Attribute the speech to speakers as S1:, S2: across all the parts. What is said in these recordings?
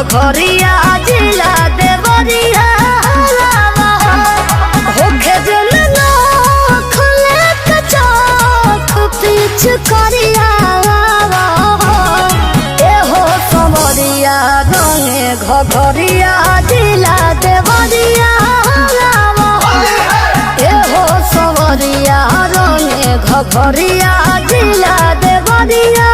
S1: घरिया जिला देवरिया होखे जलना खुले कचौक पीछ करिया एहो समरिया रंगे घरिया जिला देवरिया एहो समरिया रंगे घरिया जिला देवरिया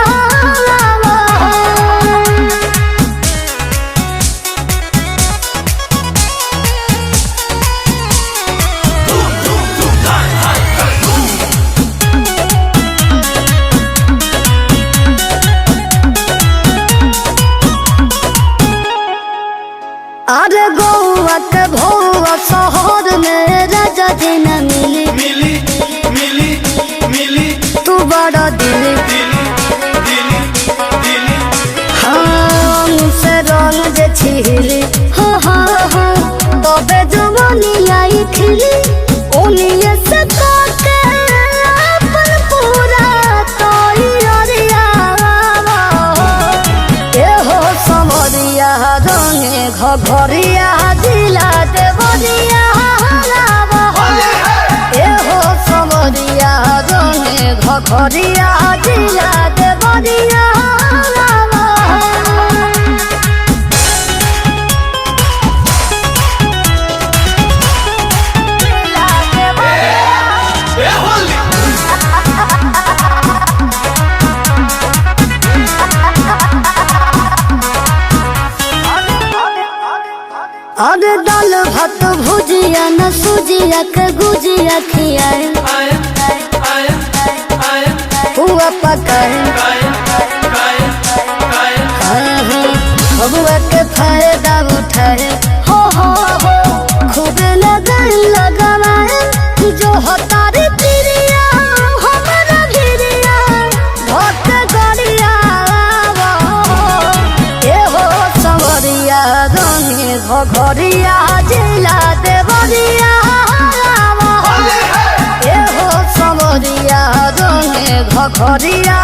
S1: अरे गौआ के भौआ शहर में राजा जी न मिली
S2: मिली मिली मिली
S1: तू बड़ा दिली हाँ से रंग जे छिली हाँ तबे जवानी आई खिली ओनिए से काके अपन पूरा तैयारिया एहो समरिया रंगे घरिया जिला देवरिया एहो समरिया रंगे घरिया जिला देवरिया अरे दाल भात भुजिया न सुजिया के गुजिया खियाए हुआ पकाए बबुआ के फायदा उठाए हो खूब लगाए जो हतारी प्रिया हमारा भिरिया भक्त गरिया एहो समरिया रंगे घरिया जिला देवरिया एहो समरिया रंगे घरिया